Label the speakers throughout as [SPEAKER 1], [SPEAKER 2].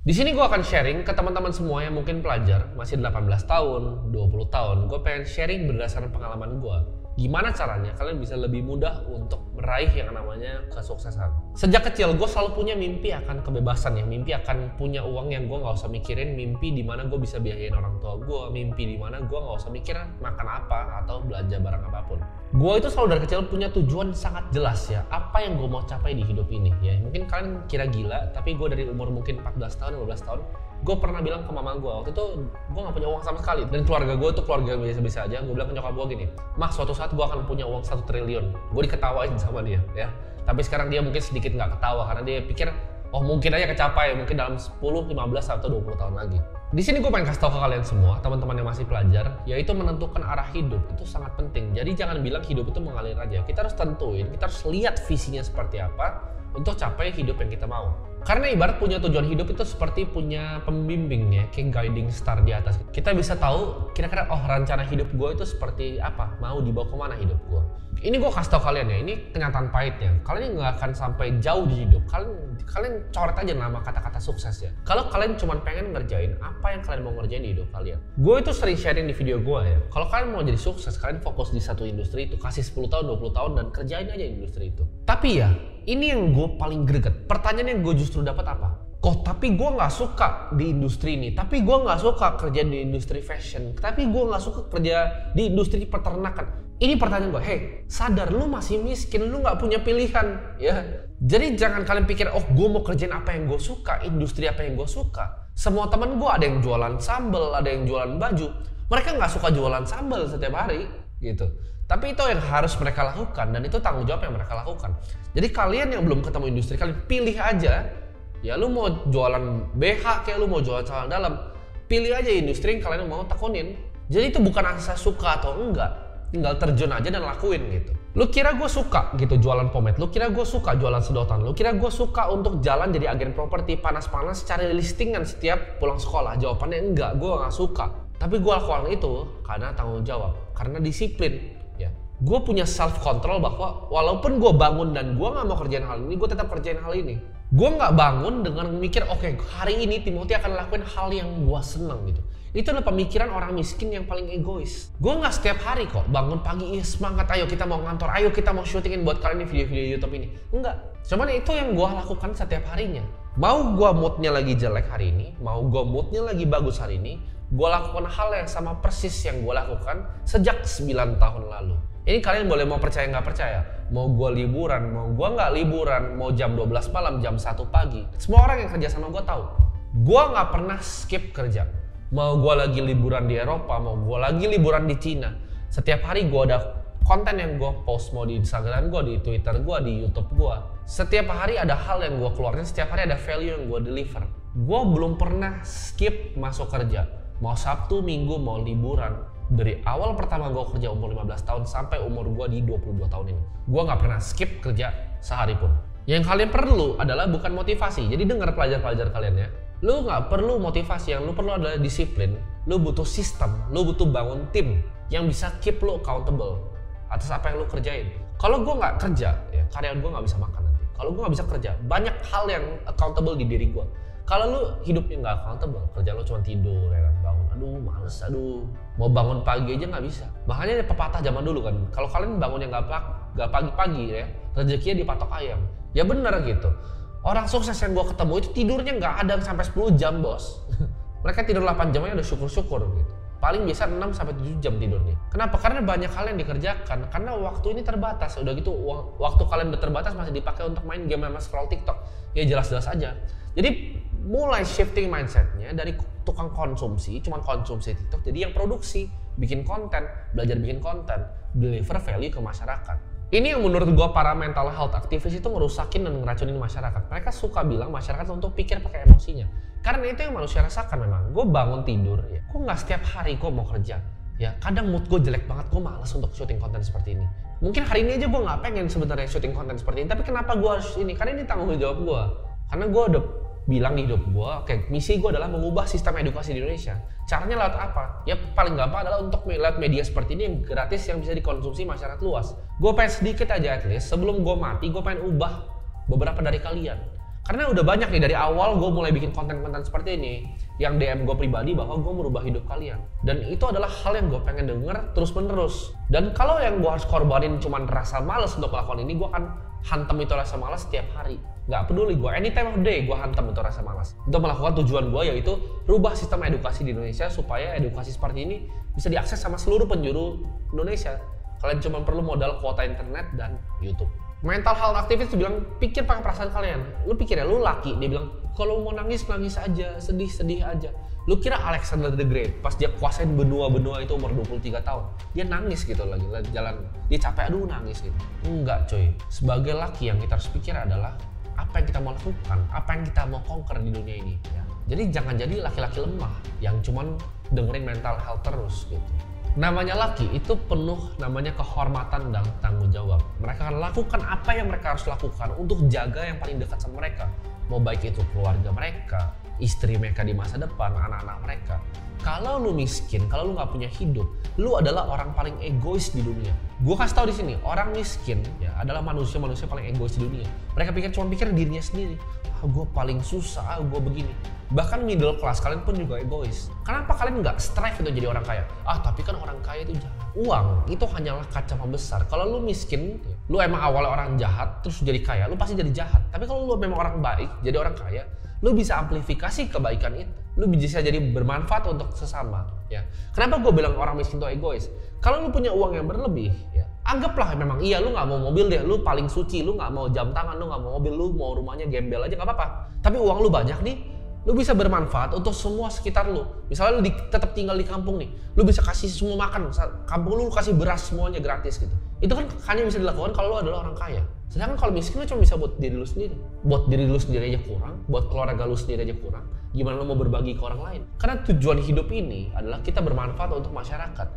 [SPEAKER 1] Di sini gue akan sharing ke teman-teman semua yang mungkin pelajar, masih 18 tahun, 20 tahun. Gue pengen sharing berdasarkan pengalaman gue. Gimana caranya kalian bisa lebih mudah untuk meraih yang namanya kesuksesan. Sejak kecil gue selalu punya mimpi akan kebebasan ya. Mimpi akan punya uang yang gue gak usah mikirin. Mimpi dimana gue bisa biayain orang tua gue. Mimpi dimana gue gak usah mikir makan apa atau belanja barang apapun. Gue itu selalu dari kecil punya tujuan sangat jelas ya. Apa yang gue mau capai di hidup ini ya. Mungkin kalian kira gila, tapi gue dari umur mungkin 14 tahun, 15 tahun, gue pernah bilang ke mama gue, waktu itu gue gak punya uang sama sekali. Dan keluarga gue tuh keluarga biasa-biasa aja. Gue bilang ke nyokap gue gini, "Mah, suatu saat gue akan punya uang 1 triliun. Gue diketawain sama dia ya. Tapi sekarang dia mungkin sedikit gak ketawa karena dia pikir, oh mungkin aja kecapai, mungkin dalam 10, 15, atau 20 tahun lagi. Di sini gue pengen kasih tahu ke kalian semua, teman-teman yang masih pelajar, yaitu menentukan arah hidup itu sangat penting. Jadi jangan bilang hidup itu mengalir aja. Kita harus tentuin, kita harus lihat visinya seperti apa untuk capai hidup yang kita mau. Karena ibarat punya tujuan hidup itu seperti punya pembimbing ya, kayak guiding star di atas. Kita bisa tahu kira-kira rencana hidup gue itu seperti apa, mau dibawa kemana hidup gue. Ini gue kasih tau kalian ya, ini kenyataan pahitnya. Kalian nggak akan sampai jauh di hidup. Kalian coret aja nama kata-kata sukses ya. Kalau kalian cuma pengen ngerjain apa yang kalian mau ngerjain di hidup kalian. Gue itu sering sharing di video gue ya. Kalau kalian mau jadi sukses, kalian fokus di satu industri itu, kasih 10 tahun, 20 tahun dan kerjain aja industri itu. Tapi ya, ini yang gue paling greget. Pertanyaan yang gue justru dapat apa? Kok tapi gue nggak suka di industri ini, tapi gue nggak suka kerja di industri fashion, tapi gue nggak suka kerja di industri peternakan. Ini pertanyaan gue, hey sadar lu masih miskin, lu nggak punya pilihan ya. Jadi jangan kalian pikir, oh gue mau kerjain apa yang gue suka, industri apa yang gue suka. Semua teman gue ada yang jualan sambal, ada yang jualan baju. Mereka nggak suka jualan sambal setiap hari gitu. Tapi itu yang harus mereka lakukan dan itu tanggung jawab yang mereka lakukan. Jadi kalian yang belum ketemu industri, kalian pilih aja. Ya lu mau jualan BH kayak lu mau jualan celana dalam, pilih aja industri yang kalian mau tekunin. Jadi itu bukan asal suka atau enggak, tinggal terjun aja dan lakuin gitu. Lu kira gue suka gitu jualan pomade, lu kira gue suka jualan sedotan, lu kira gue suka untuk jalan jadi agen properti panas-panas cari listingan setiap pulang sekolah? Jawabannya enggak, gue gak suka. Tapi gue lakukan itu karena tanggung jawab, karena disiplin ya. Gue punya self control bahwa walaupun gue bangun dan gue gak mau kerjain hal ini, gue tetap kerjain hal ini. Gue nggak bangun dengan mikir, oke, hari ini Timothy akan lakuin hal yang gue seneng gitu. Itu adalah pemikiran orang miskin yang paling egois. Gue nggak setiap hari kok bangun pagi, semangat, ayo kita mau ngantor, ayo kita mau syutingin buat kalian video-video YouTube ini. Enggak. Cuman itu yang gue lakukan setiap harinya. Mau gue moodnya lagi jelek hari ini, mau gue moodnya lagi bagus hari ini, gue lakukan hal yang sama persis yang gue lakukan sejak 9 tahun lalu. Ini kalian boleh mau percaya nggak percaya. Mau gue liburan, mau gue nggak liburan, mau jam 12 malam, jam 1 pagi. Semua orang yang kerja sama gue tahu. Gue nggak pernah skip kerja. Mau gue lagi liburan di Eropa, mau gue lagi liburan di Cina. Setiap hari gue ada konten yang gue post, mau di Instagram gue, di Twitter gue, di YouTube gue. Setiap hari ada hal yang gue keluarin, setiap hari ada value yang gue deliver. Gue belum pernah skip masuk kerja. Mau Sabtu, Minggu, mau liburan. Dari awal pertama gue kerja umur 15 tahun sampai umur gue di 22 tahun ini. Gue gak pernah skip kerja sehari pun. Yang kalian perlu adalah bukan motivasi. Jadi dengar pelajar-pelajar kalian ya. Lu gak perlu motivasi, yang lu perlu adalah disiplin. Lu butuh sistem, lu butuh bangun tim yang bisa keep lu accountable atas apa yang lu kerjain. Kalau gue gak kerja, ya karyawan gue gak bisa makan nanti. Kalau gue gak bisa kerja, banyak hal yang accountable di diri gue. Kalau lu hidupnya nggak accountable, kerja lu cuma tidur ya kan, bangun, aduh males, aduh mau bangun pagi aja nggak bisa. Makanya ada pepatah zaman dulu kan, kalau kalian bangunnya nggak pagi-pagi ya, rezekinya dipatok ayam. Ya bener gitu. Orang sukses yang gua ketemu itu tidurnya nggak ada sampai 10 jam bos. Mereka tidur 8 jam aja udah syukur-syukur gitu. Paling biasa 6 sampai 7 jam tidurnya. Kenapa? Karena banyak hal yang dikerjakan. Karena waktu ini terbatas. Udah gitu waktu kalian udah terbatas masih dipakai untuk main game sama scroll TikTok. Ya jelas-jelas aja. Jadi mulai shifting mindsetnya dari tukang konsumsi, cuman konsumsi TikTok, jadi yang produksi, bikin konten, belajar bikin konten, deliver value ke masyarakat. Ini yang menurut gua para mental health aktivis itu ngerusakin dan ngeracunin masyarakat. Mereka suka bilang masyarakat untuk pikir pakai emosinya. Karena itu yang manusia rasakan memang. Gue bangun tidur, ya, gue nggak setiap hari gue mau kerja. Ya, kadang mood gue jelek banget, gue malas untuk syuting konten seperti ini. Mungkin hari ini aja gue nggak pengen sebenarnya syuting konten seperti ini, tapi kenapa gue harus ini? Karena ini tanggung jawab gue. Karena gue udah bilang di hidup gue, oke, misi gue adalah mengubah sistem edukasi di Indonesia. Caranya lewat apa? Ya paling gampang adalah untuk lewat media seperti ini yang gratis, yang bisa dikonsumsi masyarakat luas. Gue pengen sedikit aja at least, sebelum gue mati, gue pengen ubah beberapa dari kalian. Karena udah banyak nih dari awal gue mulai bikin konten-konten seperti ini yang DM gue pribadi bahwa gue merubah hidup kalian. Dan itu adalah hal yang gue pengen denger terus-menerus. Dan kalau yang gue harus korbanin cuman rasa males untuk melakukan ini, gue akan hantam itu rasa malas setiap hari. Gak peduli gue, anytime of day gue hantam itu rasa malas. Untuk melakukan tujuan gue yaitu rubah sistem edukasi di Indonesia supaya edukasi seperti ini bisa diakses sama seluruh penjuru Indonesia. Kalian cuma perlu modal kuota internet dan YouTube. Mental health aktivis bilang, pikir pakai perasaan kalian. Lu pikir ya, lu laki, dia bilang, kalau mau nangis, nangis aja, sedih aja. Lu kira Alexander the Great, pas dia kuasain benua-benua itu umur 23 tahun, dia nangis gitu lagi jalan, dia capek, aduh nangis gitu. Enggak coy, sebagai laki yang kita harus pikir adalah, apa yang kita mau lakukan, apa yang kita mau conquer di dunia ini. Ya. Jadi jangan jadi laki-laki lemah, yang cuman dengerin mental health terus gitu. Namanya laki itu penuh namanya kehormatan dan tanggung jawab. Mereka akan lakukan apa yang mereka harus lakukan untuk jaga yang paling dekat sama mereka. Mau baik itu keluarga mereka, istri mereka di masa depan, anak-anak mereka. Kalau lu miskin, kalau lu nggak punya hidup, lu adalah orang paling egois di dunia. Gue kasih tau di sini, orang miskin ya adalah manusia paling egois di dunia. Mereka cuma pikir dirinya sendiri. Gue paling susah, gue begini. Bahkan middle class kalian pun juga egois. Kenapa kalian nggak strive untuk jadi orang kaya? Tapi kan orang kaya itu jahat. Uang itu hanyalah kaca pembesar. Kalau lu miskin, lu emang awalnya orang jahat, terus jadi kaya, lu pasti jadi jahat. Tapi kalau lu memang orang baik, jadi orang kaya, lu bisa amplifikasi kebaikan itu. Lu bisa jadi bermanfaat untuk sesama. Ya. Kenapa gue bilang orang miskin itu egois? Kalau lu punya uang yang berlebih, ya, anggaplah memang iya lu nggak mau mobil deh, lu paling suci, lu nggak mau jam tangan, lu nggak mau mobil, lu mau rumahnya gembel aja nggak apa-apa. Tapi uang lu banyak nih, lu bisa bermanfaat untuk semua sekitar lu. Misalnya lu tetap tinggal di kampung nih, lu bisa kasih semua makan, kampung lu kasih beras semuanya gratis gitu. Itu kan hanya bisa dilakukan kalau lu adalah orang kaya. Sedangkan kalau miskin lu cuma bisa buat diri lu sendiri. Buat diri lu sendiri aja kurang, buat keluarga lu sendiri aja kurang. Gimana lu mau berbagi ke orang lain? Karena tujuan hidup ini adalah kita bermanfaat untuk masyarakat.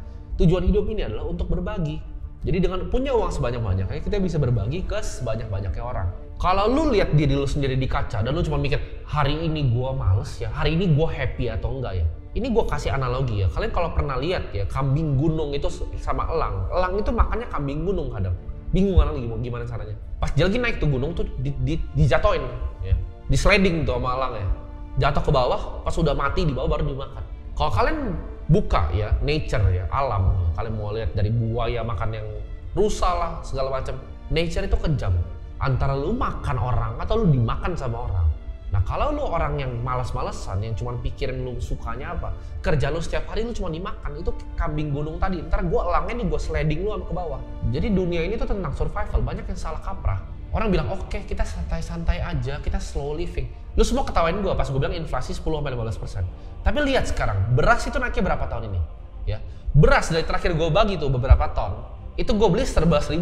[SPEAKER 1] Tujuan hidup ini adalah untuk berbagi. Jadi dengan punya uang sebanyak-banyaknya, kita bisa berbagi ke sebanyak-banyaknya orang. Kalau lu lihat diri lu sendiri di kaca dan lu cuma mikir, hari ini gua males ya, hari ini gua happy atau enggak ya. Ini gua kasih analogi ya, kalian kalau pernah lihat ya, kambing gunung itu sama elang. Elang itu makannya kambing gunung kadang. Bingung kan gimana caranya. Pas dia lagi naik tuh gunung tuh dijatoin ya. Di sliding tuh sama elang ya. Jatuh ke bawah, pas udah mati di bawah baru dimakan. Kalau kalian buka ya, nature ya, alam. Kalian mau lihat dari buaya makan yang rusa lah, segala macam. Nature itu kejam. Antara lu makan orang atau lu dimakan sama orang. Nah kalau lu orang yang malas-malesan, yang cuma pikirin lu sukanya apa, kerja lu setiap hari lu cuma dimakan, itu kambing gunung tadi. Ntar gua elangnya nih, gua sliding lu ke bawah. Jadi dunia ini tuh tentang survival, banyak yang salah kaprah. Orang bilang, oke, kita santai-santai aja, kita slow living. Lu semua ketawain gue pas gue bilang inflasi 10-15%. Tapi lihat sekarang, beras itu naiknya berapa tahun ini? Ya, beras dari terakhir gue bagi tuh beberapa ton, itu gue beli 11.500.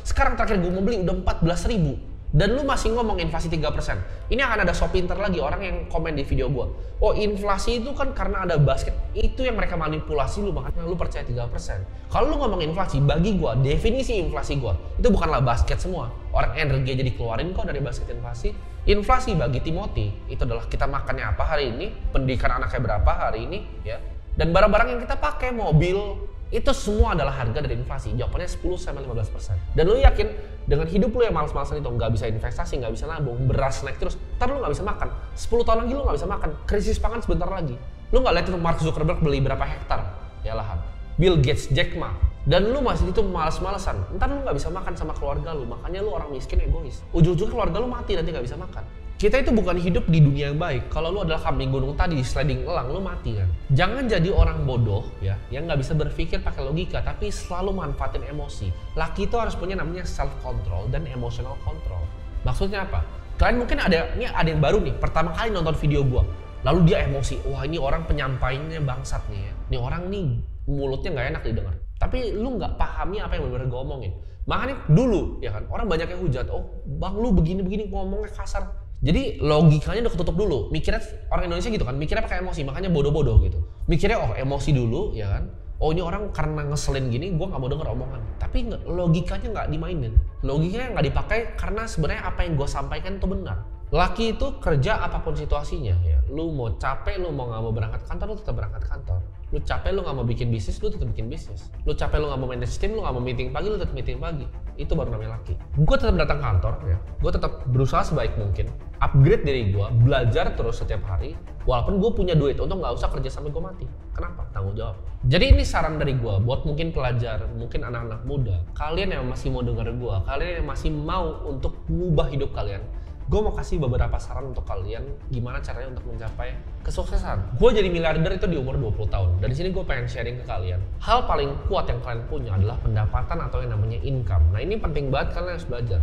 [SPEAKER 1] Sekarang terakhir gue mau beli udah 14.000. Dan lu masih ngomong inflasi 3%. Ini akan ada so pinter lagi orang yang komen di video gue. Oh inflasi itu kan karena ada basket. Itu yang mereka manipulasi lu, makanya lu percaya 3%. Kalau lu ngomong inflasi, bagi gue, definisi inflasi gue, itu bukanlah basket semua. Orang energi jadi keluarin kok dari basket inflasi. Inflasi bagi Timothy, itu adalah kita makannya apa hari ini, pendidikan anaknya berapa hari ini, ya. Dan barang-barang yang kita pakai, mobil, itu semua adalah harga dari inflasi. Jawabannya 10-15%. Dan lu yakin dengan hidup lu yang malas-malasan itu, nggak bisa investasi, nggak bisa nabung, beras naik terus, ntar lu nggak bisa makan. 10 tahun lagi lu nggak bisa makan. Krisis pangan sebentar lagi. Lu nggak lihat itu Mark Zuckerberg beli berapa hektar ya lahan. Bill Gates, Jack Ma. Dan lu masih itu malas-malasan. Ntar lu nggak bisa makan sama keluarga lu. Makanya lu orang miskin egois. Ujung-ujungnya keluarga lu mati nanti nggak bisa makan. Kita itu bukan hidup di dunia yang baik. Kalau lu adalah kambing gunung tadi, sliding elang, lu mati kan. Jangan jadi orang bodoh ya, yang nggak bisa berpikir pakai logika, tapi selalu manfaatin emosi. Laki itu harus punya namanya self control dan emotional control. Maksudnya apa? Kalian mungkin ada yang baru nih, pertama kali nonton video gua, lalu dia emosi. Wah ini orang penyampaiannya bangsat nih ya. Ini orang nih mulutnya nggak enak didengar. Tapi lu nggak pahami apa yang benar-benar gue omongin. Makanya dulu ya kan, orang banyak yang hujat. Oh bang lu begini-begini ngomongnya kasar. Jadi logikanya udah ketutup dulu. Mikirnya orang Indonesia gitu kan, mikirnya pakai emosi, makanya bodoh-bodoh gitu. Mikirnya oh emosi dulu ya kan. Oh ini orang karena ngeselin gini, gue nggak mau denger omongan. Tapi logikanya nggak dimainin. Logikanya nggak dipakai karena sebenarnya apa yang gue sampaikan itu benar. Laki itu kerja apapun situasinya ya. Lu mau capek, lu mau nggak mau berangkat kantor, lu tetap berangkat kantor. Lu Lu capek lu nggak mau bikin bisnis, lu tetap bikin bisnis. Lu capek lu nggak mau manage tim, lu nggak mau meeting pagi, lu tetap meeting pagi. Itu baru namanya laki. Gue tetap datang kantor ya. Gue tetap berusaha sebaik mungkin, upgrade diri gue, belajar terus setiap hari. Walaupun gue punya duit untuk nggak usah kerja sampai gue mati. Kenapa? Tanggung jawab. Jadi ini saran dari gue buat mungkin pelajar, mungkin anak-anak muda. Kalian yang masih mau dengar gue, kalian yang masih mau untuk mengubah hidup kalian. Gue mau kasih beberapa saran untuk kalian gimana caranya untuk mencapai kesuksesan. Gue jadi miliarder itu di umur 20 tahun. Dari sini gue pengen sharing ke kalian. Hal paling kuat yang kalian punya adalah pendapatan atau yang namanya income. Nah ini penting banget kalian harus belajar.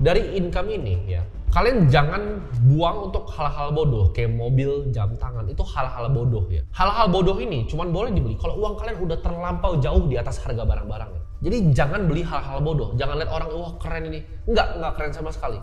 [SPEAKER 1] Dari income ini ya, kalian jangan buang untuk hal-hal bodoh kayak mobil, jam tangan. Itu hal-hal bodoh ya. Hal-hal bodoh ini cuman boleh dibeli kalau uang kalian udah terlampau jauh di atas harga barang-barangnya. Jadi jangan beli hal-hal bodoh. Jangan lihat orang, wah keren ini. Enggak keren sama sekali.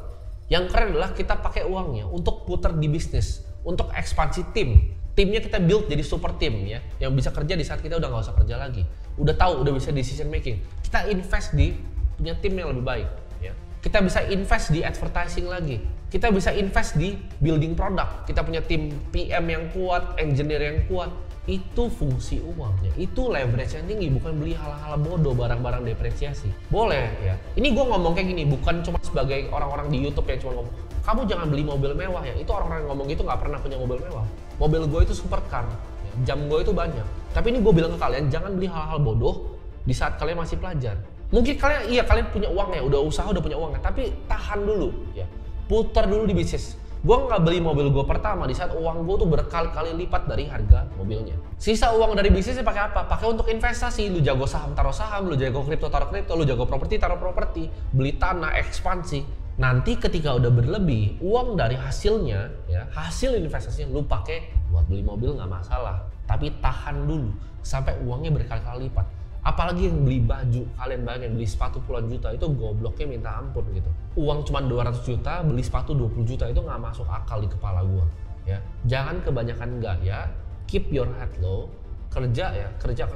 [SPEAKER 1] Yang keren adalah kita pakai uangnya untuk putar di bisnis, untuk ekspansi tim. Timnya kita build jadi super team ya, yang bisa kerja di saat kita udah nggak usah kerja lagi. Udah tahu, udah bisa decision making. Kita invest di punya tim yang lebih baik. Ya. Kita bisa invest di advertising lagi. Kita bisa invest di building product. Kita punya tim PM yang kuat, engineer yang kuat. Itu fungsi uangnya, itu leverage yang tinggi, bukan beli hal-hal bodoh, barang-barang depresiasi. Boleh ya, ini gue ngomong kayak gini bukan cuma sebagai orang-orang di YouTube yang cuma ngomong kamu jangan beli mobil mewah ya. Itu orang-orang yang ngomong gitu nggak pernah punya mobil mewah. Mobil gue itu supercar, jam gue itu banyak. Tapi ini gue bilang ke kalian, jangan beli hal-hal bodoh di saat kalian masih pelajar. Mungkin kalian punya uang ya, udah usaha, udah punya uang ya, tapi tahan dulu ya, putar dulu di bisnis. Gue nggak beli mobil gue pertama di saat uang gue tuh berkali-kali lipat dari harga mobilnya. Sisa uang dari bisnisnya pakai apa? Pakai untuk investasi. Lu jago saham, taruh saham. Lu jago kripto, taruh kripto. Lu jago properti, taruh properti. Beli tanah, ekspansi. Nanti ketika udah berlebih, uang dari hasilnya, ya hasil investasinya lu pakai buat beli mobil nggak masalah. Tapi tahan dulu sampai uangnya berkali-kali lipat. Apalagi yang beli baju, kalian bayangin beli sepatu puluhan juta, itu gobloknya minta ampun gitu. Uang cuma 200 juta, beli sepatu 20 juta, itu nggak masuk akal di kepala gua. Ya, jangan kebanyakan gaya, keep your head low, kerja ya, kerja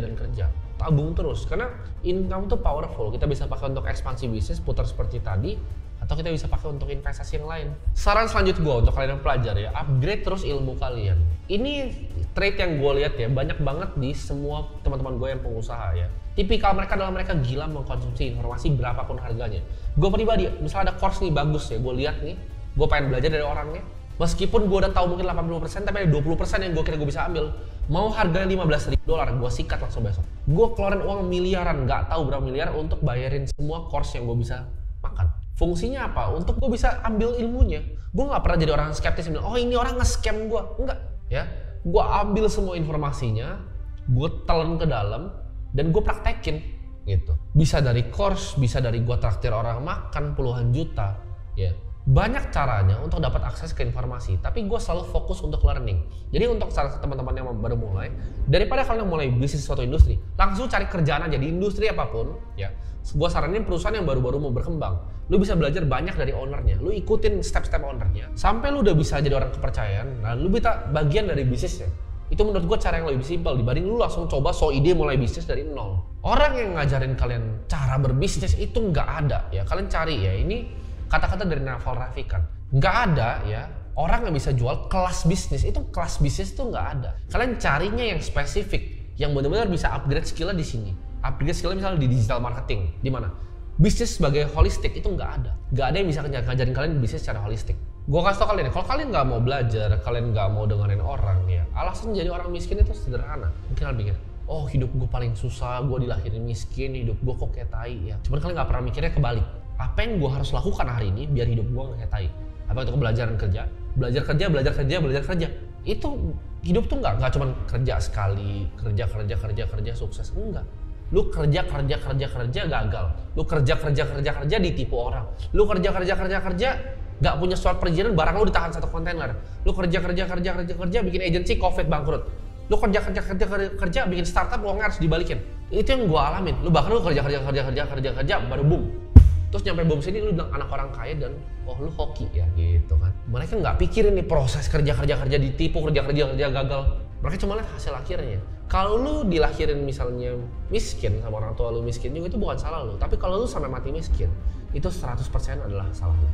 [SPEAKER 1] dan kerja. Tabung terus, karena income tuh powerful, kita bisa pakai untuk ekspansi bisnis, putar seperti tadi, atau kita bisa pakai untuk investasi yang lain. Saran selanjutnya gue untuk kalian yang pelajar ya, upgrade terus ilmu kalian. Ini trait yang gue lihat ya, banyak banget di semua teman-teman gue yang pengusaha ya. Tipikal mereka adalah mereka gila mengkonsumsi informasi berapapun harganya. Gue pribadi, misalnya ada course nih bagus ya, gue lihat nih, gue pengen belajar dari orangnya. Meskipun gue udah tahu mungkin 80%, tapi ada 20% yang gue kira gue bisa ambil. Mau harganya $15.000, gue sikat langsung besok. Gue keluarin uang miliaran, nggak tahu berapa miliar untuk bayarin semua course yang gue bisa makan. Fungsinya apa? Untuk gue bisa ambil ilmunya. Gue nggak pernah jadi orang skeptis yang bilang, oh ini orang nge-scam gue. Enggak, ya. Gue ambil semua informasinya, gue telan ke dalam, dan gue praktekin, gitu. Bisa dari course, bisa dari gue traktir orang makan puluhan juta, ya. Banyak caranya untuk dapat akses ke informasi, tapi gue selalu fokus untuk learning. Jadi untuk salah satu teman-teman yang baru mulai, daripada kalian mulai bisnis suatu industri, langsung cari kerjaan aja di industri apapun, ya. Gue saranin perusahaan yang baru-baru mau berkembang. Lu bisa belajar banyak dari ownernya, lu ikutin step-step ownernya, sampai lu udah bisa jadi orang kepercayaan, nah lu bisa bagian dari bisnisnya. Itu menurut gue cara yang lebih simpel dibanding lu langsung coba so ide mulai bisnis dari nol. Orang yang ngajarin kalian cara berbisnis itu nggak ada ya, kalian cari ya, ini kata-kata dari Naval Ravikant. Nggak ada ya, orang yang bisa jual kelas bisnis, itu kelas bisnis itu nggak ada. Kalian carinya yang spesifik, yang benar-benar bisa upgrade skillnya di sini. Upgrade skillnya misalnya di digital marketing, di mana? Bisnis sebagai holistik itu nggak ada. Nggak ada yang bisa ngajarin kalian bisnis secara holistik. Gue kasih tau kalian ya, kalau kalian nggak mau belajar, kalian nggak mau dengerin orang ya, alasan jadi orang miskin itu sederhana. Mungkin kalian pikir, oh hidup gue paling susah, gue dilahirin miskin, hidup gue kok kayak tai ya. Cuman kalian nggak pernah mikirnya kebalik. Apa yang gue harus lakukan hari ini biar hidup gue nggak kayak tai? Apa itu belajar kerja? Itu hidup tuh nggak cuma kerja sekali, kerja sukses, enggak. Lu kerja gagal. Lu kerja ditipu orang. Lu kerja nggak punya surat perizinan, barang lu ditahan satu kontainer. Lu kerja bikin agensi COVID bangkrut. Lu kerja bikin startup, uangnya harus dibalikin. Itu yang gua alamin. Lu bahkan lu kerja baru boom. Terus nyampe boom sini lu bilang anak orang kaya dan oh lu hoki ya gitu kan. Mereka nggak pikirin nih proses kerja ditipu, kerja gagal. Mereka cuma lihat hasil akhirnya. Kalau lu dilahirin misalnya miskin sama orang tua lu miskin juga itu bukan salah lu. Tapi kalau lu sampai mati miskin, itu 100% adalah salah lu.